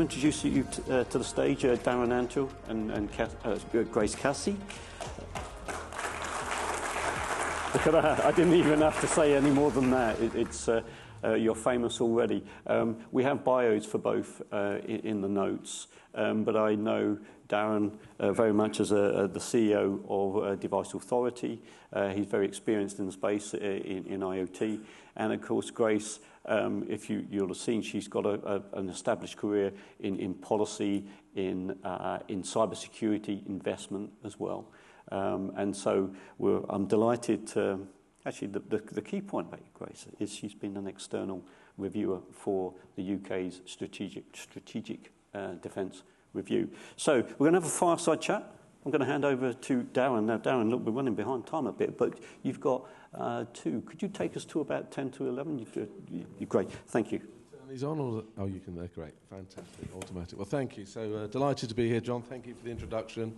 to introduce you to the stage Darron Antill and Grace Cassy. Look at that, I didn't even have to say any more than that. You're famous already. We have bios for both in the notes, but I know Darron very much as the CEO of Device Authority. He's very experienced in the space in IoT. And of course, Grace, if you'll have seen, she's got an established career in policy, in cybersecurity investment as well. And so I'm delighted to, actually the key point about Grace is she's been an external reviewer for the UK's strategic defence review. So we're going to have a fireside chat. I'm going to hand over to Darron. Now, Darron, look, we're running behind time a bit, but you've got two. Could you take us to about 10 to 11? You're great. Thank you. He's on, or oh, you can. Great, fantastic, automatic. Well, thank you. So delighted to be here, John. Thank you for the introduction.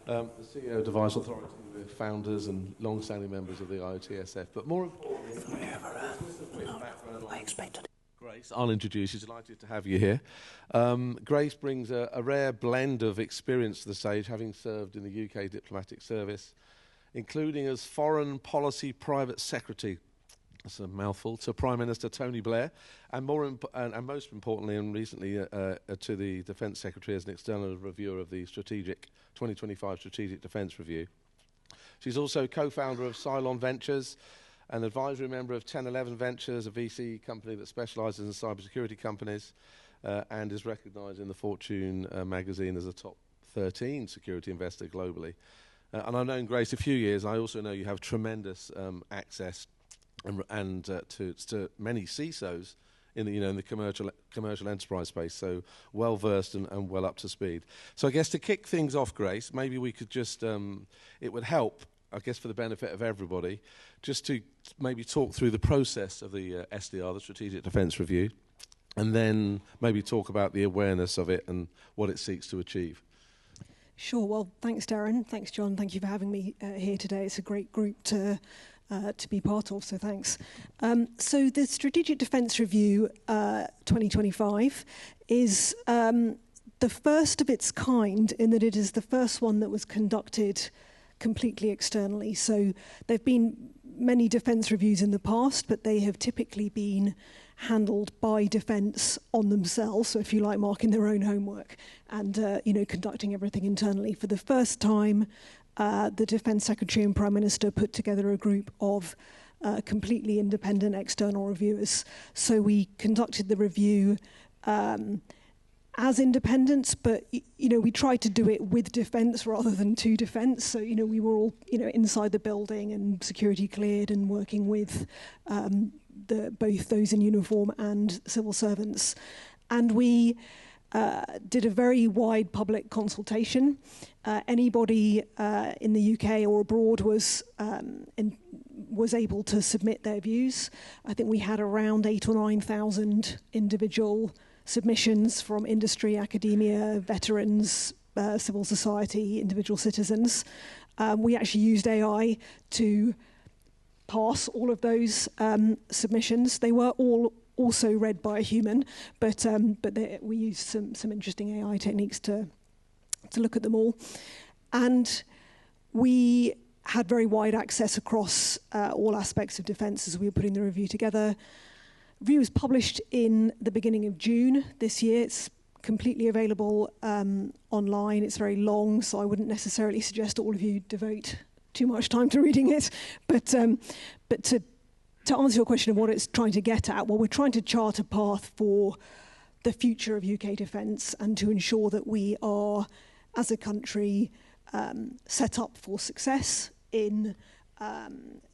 The CEO of Device Authority, we're founders and long-standing members of the IoTSF. But more importantly, just a quick background on Grace. I'll introduce you. Delighted to have you here. Grace brings a rare blend of experience to the stage, having served in the UK diplomatic service, including as Foreign Policy Private Secretary. That's a mouthful, to Prime Minister Tony Blair, and most importantly and recently to the Defence Secretary as an external reviewer of the 2025 Strategic Defence Review. She's also co-founder of Cylon Ventures, an advisory member of 1011 Ventures, a VC company that specialises in cybersecurity companies, and is recognised in the Fortune magazine as a top 13 security investor globally. And I've known Grace a few years. I also know you have tremendous access and to many CISOs in the commercial enterprise space, so well versed and well up to speed. So I guess to kick things off, Grace, maybe we could just it would help, I guess, for the benefit of everybody, just to maybe talk through the process of the SDR, the Strategic Defence Review, and then maybe talk about the awareness of it and what it seeks to achieve. Sure. Well, thanks, Darron. Thanks, John. Thank you for having me here today. It's a great group to be part of, so thanks. So the Strategic Defence Review 2025 is the first of its kind in that it is the first one that was conducted completely externally. So there have been many defence reviews in the past, but they have typically been handled by defence on themselves, so if you like, marking their own homework and conducting everything internally. For the first time, the Defence Secretary and Prime Minister put together a group of completely independent external reviewers. So we conducted the review as independents, but we tried to do it with defence rather than to defence. So we were all inside the building and security cleared and working with both those in uniform and civil servants, and we did a very wide public consultation. Anybody in the UK or abroad was able to submit their views. I think we had around 8,000 or 9,000 individual submissions from industry, academia, veterans, civil society, individual citizens. We actually used AI to pass all of those submissions. They were all also read by a human, but we used some interesting AI techniques to look at them all. And we had very wide access across all aspects of defence as we were putting the review together. The review was published in the beginning of June this year. It's completely available online. It's very long, so I wouldn't necessarily suggest all of you devote too much time to reading it. But to answer your question of what it's trying to get at, well, we're trying to chart a path for the future of UK defence and to ensure that we are, as a country, set up for success in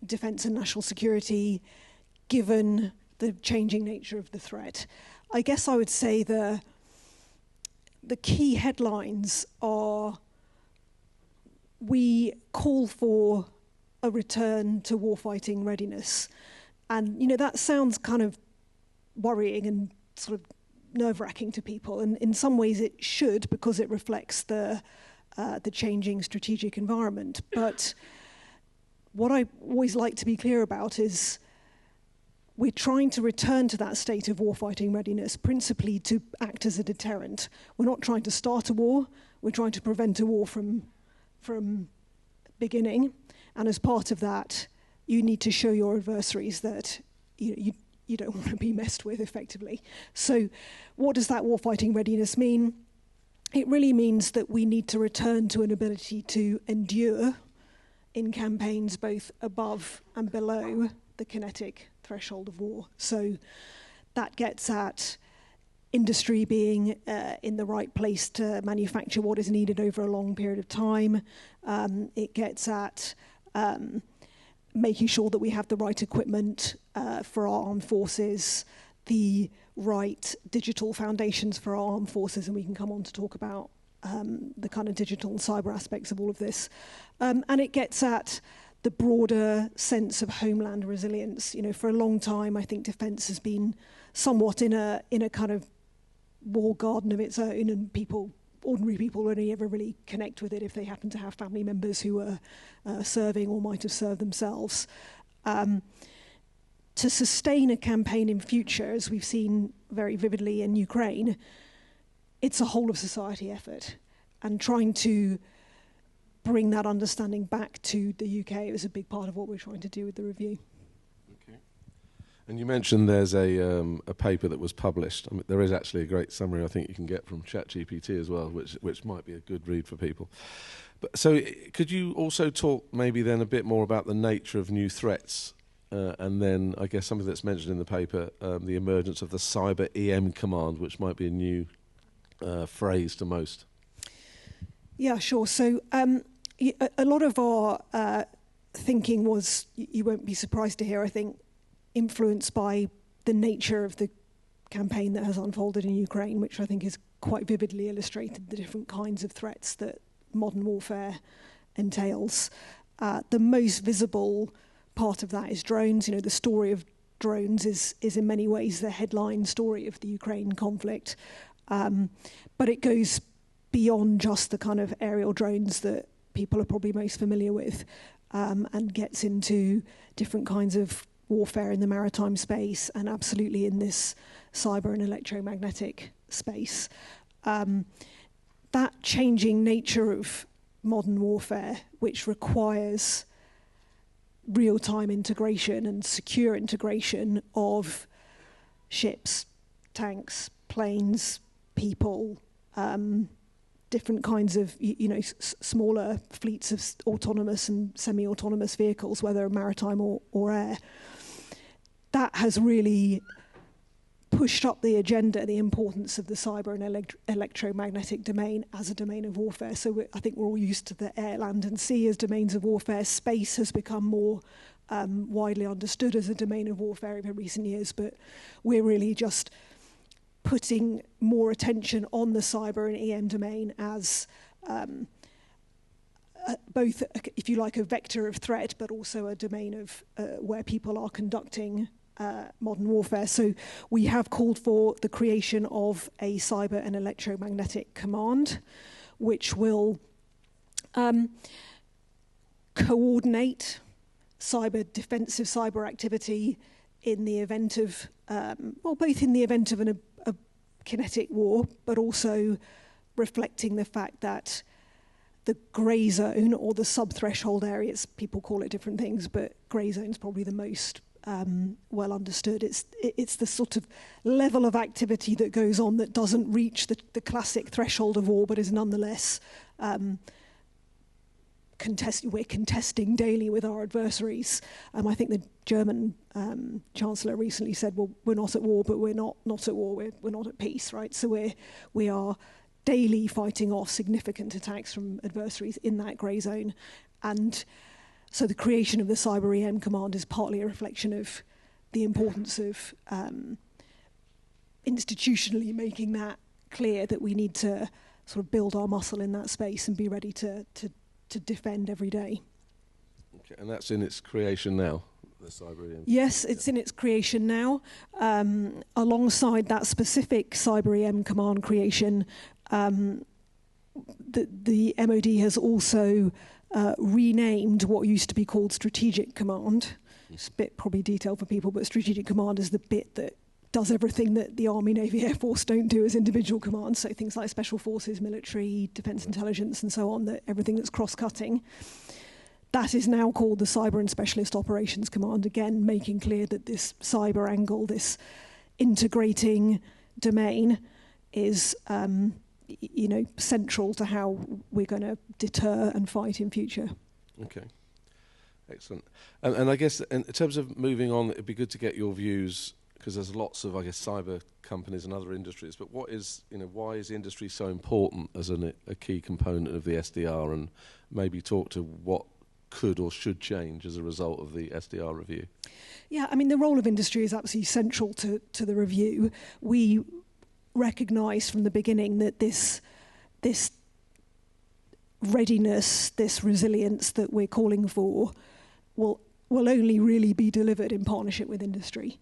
defence and national security, given the changing nature of the threat. I guess I would say the key headlines are: we call for a return to warfighting readiness. And, that sounds kind of worrying and sort of nerve-wracking to people. And in some ways it should, because it reflects the changing strategic environment. But what I always like to be clear about is we're trying to return to that state of warfighting readiness, principally to act as a deterrent. We're not trying to start a war, we're trying to prevent a war from beginning. And as part of that, you need to show your adversaries that you don't want to be messed with effectively. So what does that warfighting readiness mean? It really means that we need to return to an ability to endure in campaigns both above and below the kinetic threshold of war. So that gets at industry being in the right place to manufacture what is needed over a long period of time. It gets at making sure that we have the right equipment for our armed forces, the right digital foundations for our armed forces, and we can come on to talk about the kind of digital and cyber aspects of all of this. And it gets at the broader sense of homeland resilience. For a long time, I think defence has been somewhat in a kind of walled garden of its own, and ordinary people only ever really connect with it if they happen to have family members who are serving or might have served themselves. To sustain a campaign in future, as we've seen very vividly in Ukraine, it's a whole of society effort, and trying to bring that understanding back to the UK is a big part of what we're trying to do with the review. Okay. And you mentioned there's a paper that was published. I mean, there is actually a great summary I think you can get from ChatGPT as well, which might be a good read for people. But so could you also talk maybe then a bit more about the nature of new threats? And then I guess something that's mentioned in the paper, the emergence of the CyberEM command, which might be a new phrase to most. Yeah, sure. So a lot of our thinking was, you won't be surprised to hear, I think, influenced by the nature of the campaign that has unfolded in Ukraine, which I think has quite vividly illustrated the different kinds of threats that modern warfare entails. The most visible part of that is drones. The story of drones is in many ways the headline story of the Ukraine conflict. But it goes beyond just the kind of aerial drones that people are probably most familiar with, and gets into different kinds of warfare in the maritime space, and absolutely in this cyber and electromagnetic space. That changing nature of modern warfare, which requires real-time integration and secure integration of ships, tanks, planes, people, different kinds of smaller fleets of autonomous and semi-autonomous vehicles, whether maritime or air. That has really pushed up the agenda, the importance of the cyber and electromagnetic domain as a domain of warfare. So I think we're all used to the air, land and sea as domains of warfare. Space has become more widely understood as a domain of warfare in recent years, but we're really just putting more attention on the cyber and EM domain as both, if you like, a vector of threat, but also a domain of where people are conducting modern warfare. So we have called for the creation of a cyber and electromagnetic command, which will coordinate defensive cyber activity in the event of, both in the event of a kinetic war, but also reflecting the fact that the grey zone, or the sub-threshold areas, people call it different things, but grey zone is probably the most well understood. It's the sort of level of activity that goes on that doesn't reach the classic threshold of war, but is nonetheless we're contesting daily with our adversaries. I think the German Chancellor recently said, well, we're not at war, but we're not at war, we're not at peace, right? So we are daily fighting off significant attacks from adversaries in that grey zone. And so the creation of the CyberEM command is partly a reflection of the importance of institutionally making that clear, that we need to sort of build our muscle in that space and be ready to defend every day. Okay, and that's in its creation now, the CyberEM? Yes, it's in its creation now. Alongside that specific CyberEM command creation, the MOD has also renamed what used to be called Strategic Command It's a bit probably detailed for people, but strategic command is the bit that does everything that the Army, Navy, Air Force don't do as individual commands. So things like special forces, military, defence intelligence, and so on, that everything that's cross-cutting. That is now called the Cyber and Specialist Operations Command, again, making clear that this cyber angle, this integrating domain is central to how we're going to deter and fight in future. Okay, excellent. And I guess in terms of moving on, it'd be good to get your views, because there's lots of, I guess, cyber companies and other industries, but why is industry so important as a key component of the SDR, and maybe talk to what could or should change as a result of the SDR review? Yeah, I mean, the role of industry is absolutely central to the review. We recognise from the beginning that this readiness, this resilience that we're calling for will only really be delivered in partnership with industry.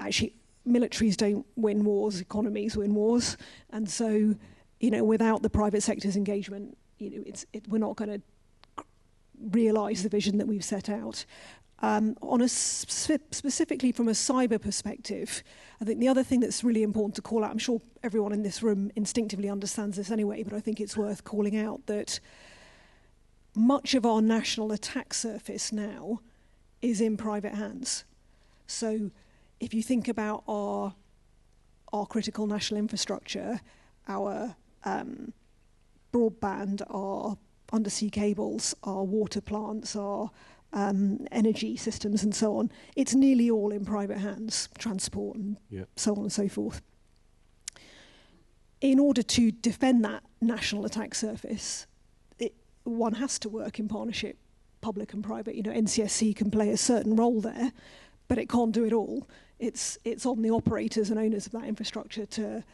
Actually, militaries don't win wars, economies win wars. And so, without the private sector's engagement, we're not going to realise the vision that we've set out. Specifically from a cyber perspective, I think the other thing that's really important to call out, I'm sure everyone in this room instinctively understands this anyway, but I think it's worth calling out that much of our national attack surface now is in private hands. So if you think about our critical national infrastructure, our broadband, our undersea cables, our water plants, our energy systems and so on, it's nearly all in private hands, transport and so on and so forth. In order to defend that national attack surface, one has to work in partnership, public and private. NCSC can play a certain role there, but it can't do it all. It's on the operators and owners of that infrastructure to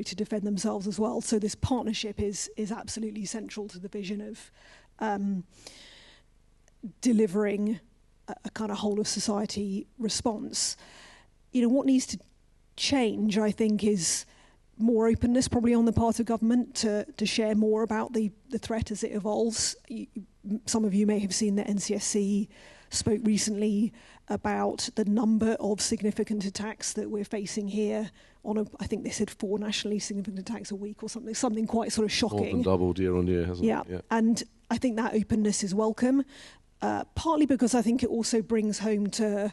defend themselves as well. So this partnership is absolutely central to the vision of delivering a kind of whole of society response. What needs to change, I think, is more openness probably on the part of government to share more about the threat as it evolves. Some of you may have seen that NCSC spoke recently about the number of significant attacks that we're facing here I think they said 4 nationally significant attacks a week or something quite sort of shocking. More than doubled year on year, hasn't it? Yeah, and I think that openness is welcome, partly because I think it also brings home to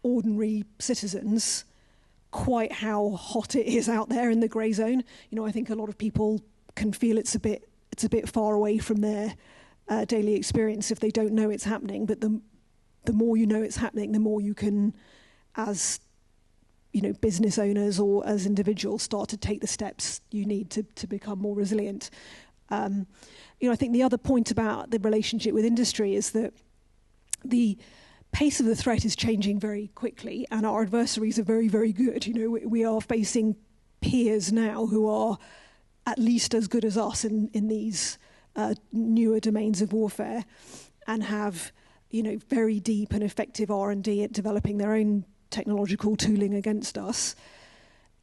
ordinary citizens quite how hot it is out there in the grey zone. I think a lot of people can feel it's a bit far away from their daily experience if they don't know it's happening. But the more you know it's happening, the more you can, as business owners or as individuals, start to take the steps you need to become more resilient. I think the other point about the relationship with industry is that the pace of the threat is changing very quickly, and our adversaries are very, very good. We are facing peers now who are at least as good as us in these newer domains of warfare, and have very deep and effective R&D at developing their own technological tooling against us.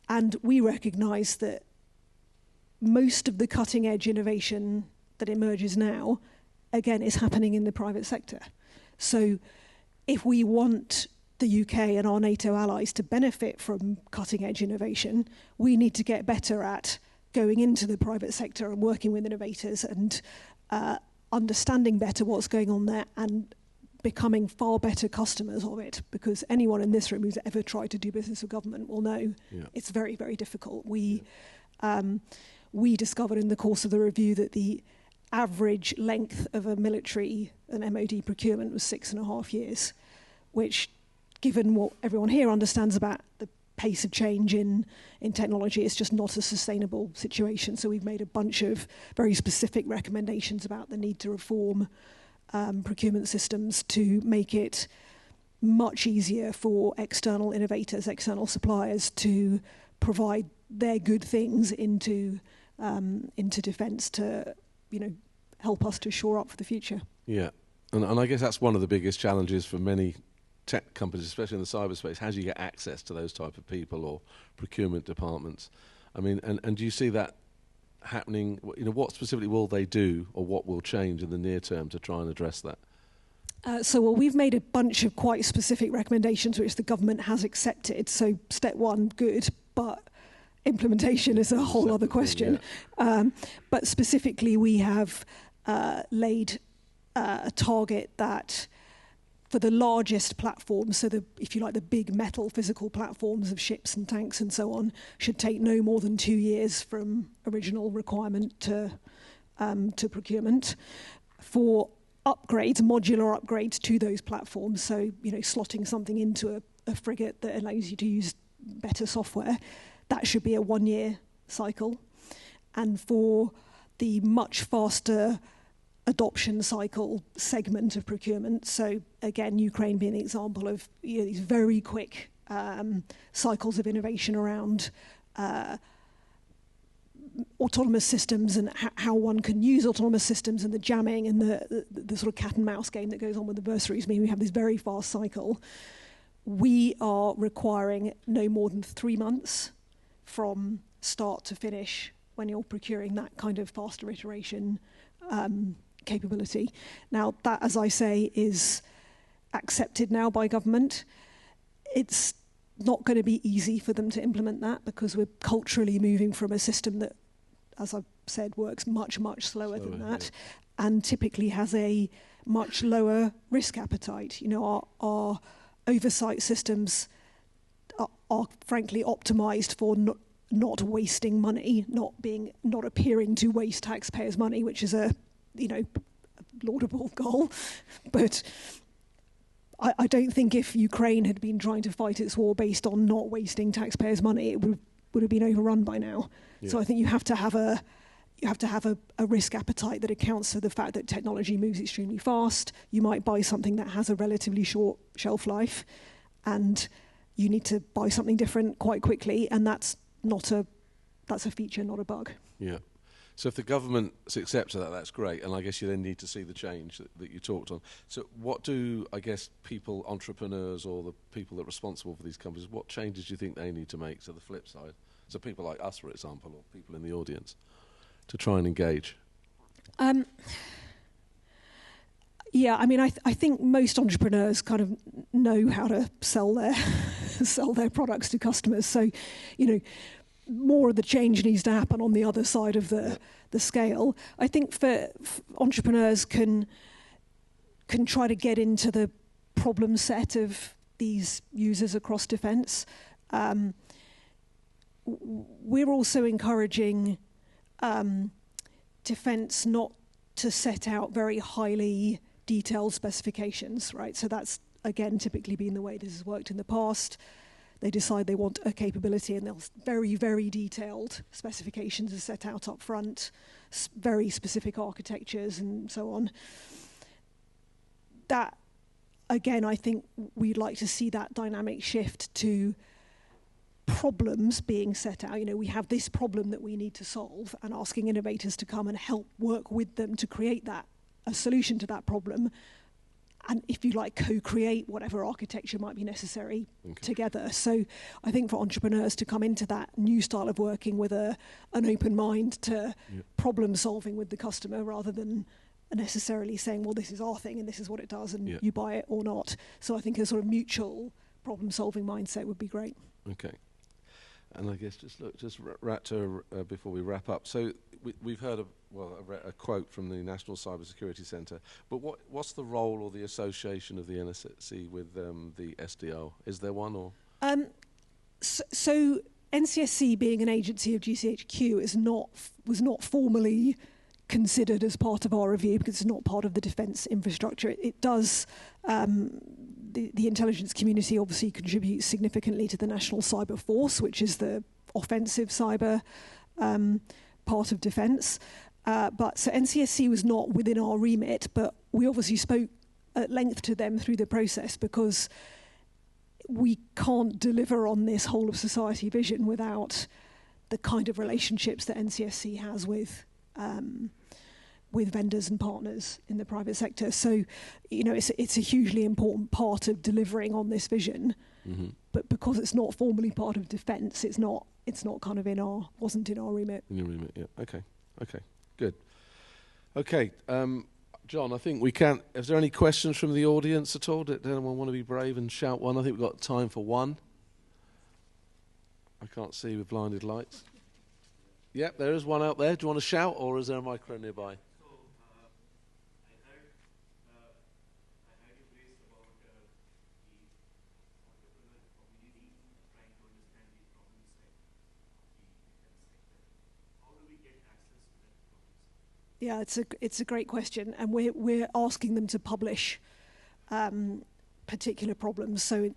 And we recognise that most of the cutting edge innovation that emerges now, again, is happening in the private sector. So if we want the UK and our NATO allies to benefit from cutting edge innovation, we need to get better at going into the private sector and working with innovators and understanding better what's going on there and becoming far better customers of it, because anyone in this room who's ever tried to do business with government will know it's very, very difficult. We discovered in the course of the review that the average length of a military and MOD procurement was 6.5 years, which, given what everyone here understands about the pace of change in technology, is just not a sustainable situation. So we've made a bunch of very specific recommendations about the need to reform procurement systems to make it much easier for external innovators, external suppliers to provide their good things into defence to help us to shore up for the future. Yeah, and I guess that's one of the biggest challenges for many tech companies, especially in the cyberspace. How do you get access to those type of people or procurement departments? I mean, and do you see that happening? What specifically will they do, or what will change in the near term to try and address that? We've made a bunch of quite specific recommendations which the government has accepted. So step one, good, but implementation is a whole other question. But specifically, we have laid a target that for the largest platforms, so if you like, the big metal physical platforms of ships and tanks and so on, should take no more than 2 years from original requirement to procurement. For upgrades, modular upgrades to those platforms, so slotting something into a frigate that allows you to use better software, that should be a 1-year cycle. And for the much faster adoption cycle segment of procurement, so again, Ukraine being an example of these very quick cycles of innovation around autonomous systems and how one can use autonomous systems, and the jamming and the sort of cat and mouse game that goes on with adversaries mean we have this very fast cycle. We are requiring no more than 3 months from start to finish when you're procuring that kind of faster iteration capability. Now, that, as I say, is accepted now by government. It's not going to be easy for them to implement that because we're culturally moving from a system that, as I've said, works much, much slower than that, and typically has a much lower risk appetite. Our oversight systems are frankly optimized for not wasting money, not appearing to waste taxpayers' money, which is a laudable goal. But I don't think if Ukraine had been trying to fight its war based on not wasting taxpayers' money, it would have been overrun by now. Yeah. So I think you have to have a risk appetite that accounts for the fact that technology moves extremely fast. You might buy something that has a relatively short shelf life, and you need to buy something different quite quickly, and that's a feature, not a bug. Yeah. So if the government accepts that, that's great, and I guess you then need to see the change that you talked on. So what do, I guess, people, entrepreneurs, or the people that are responsible for these companies, what changes do you think they need to make to the flip side? So people like us, for example, or people in the audience, to try and engage? I think most entrepreneurs kind of know how to sell their products to customers. So, more of the change needs to happen on the other side of the scale. I think for entrepreneurs can try to get into the problem set of these users across defence. We're also encouraging defence not to set out very highly detailed specifications, right? So that's, again, typically been the way this has worked in the past. They decide they want a capability, and they'll very, very detailed specifications are set out up front, very specific architectures and so on. That, again, I think we'd like to see that dynamic shift to problems being set out. We have this problem that we need to solve, and asking innovators to come and help work with them to create a solution to that problem, and if you like, co-create whatever architecture might be necessary together. So I think for entrepreneurs to come into that new style of working with an open mind to problem solving with the customer, rather than necessarily saying, well, this is our thing and this is what it does and you buy it or not. So I think a sort of mutual problem solving mindset would be great. Okay. And I guess before we wrap up. So we've heard a quote from the National Cybersecurity Centre. But what's the role or the association of the NCSC with the SDR? Is there one, or? So NCSC, being an agency of GCHQ, was not formally considered as part of our review because it's not part of the defence infrastructure. It does. The intelligence community obviously contributes significantly to the National Cyber Force, which is the offensive cyber part of defence. But so NCSC was not within our remit, but we obviously spoke at length to them through the process because we can't deliver on this whole of society vision without the kind of relationships that NCSC has with vendors and partners in the private sector. So, it's a hugely important part of delivering on this vision. Mm-hmm. But because it's not formally part of defence, it's not it's not kind of wasn't in our remit. In your remit, yeah. Okay, good. Okay, John, I think we can. Is there any questions from the audience at all? Did anyone want to be brave and shout one? I think we've got time for one. I can't see with blinded lights. Yep, there is one out there. Do you want to shout, or is there a microphone nearby? Yeah, it's a great question, and we're asking them to publish particular problems. So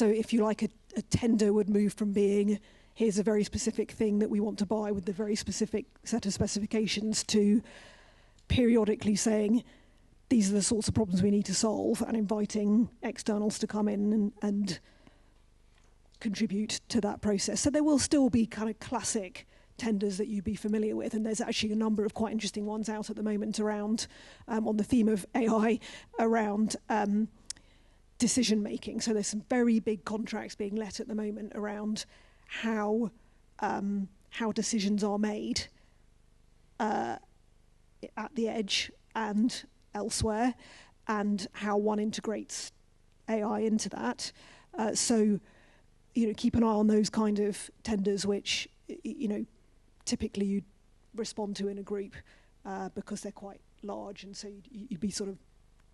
if you like, a tender would move from being, here's a very specific thing that we want to buy with the very specific set of specifications, to periodically saying these are the sorts of problems we need to solve, and inviting externals to come in and contribute to that process. So there will still be kind of classic tenders that you'd be familiar with, and there's actually a number of quite interesting ones out at the moment around, on the theme of AI, around decision making. So there's some very big contracts being let at the moment around how decisions are made at the edge and elsewhere, and how one integrates AI into that. So, keep an eye on those kind of tenders, which, typically you'd respond to in a group because they're quite large, and so you'd be sort of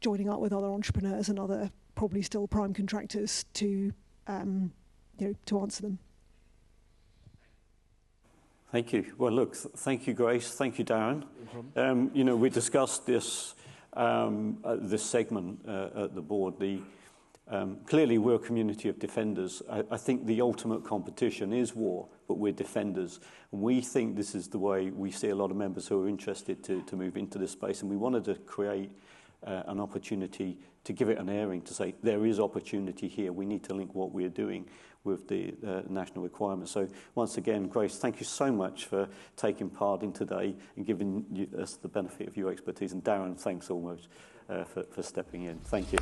joining up with other entrepreneurs and other probably still prime contractors to answer them. Thank you. Well, look, thank you, Grace. Thank you, Darron. No we discussed this this segment at the board. Clearly, we're a community of defenders. I think the ultimate competition is war, but we're defenders. And we think this is the way we see a lot of members who are interested to move into this space. And we wanted to create an opportunity to give it an airing, to say there is opportunity here. We need to link what we're doing with the national requirements. So once again, Grace, thank you so much for taking part in today and giving us the benefit of your expertise. And Darron, thanks almost for stepping in. Thank you.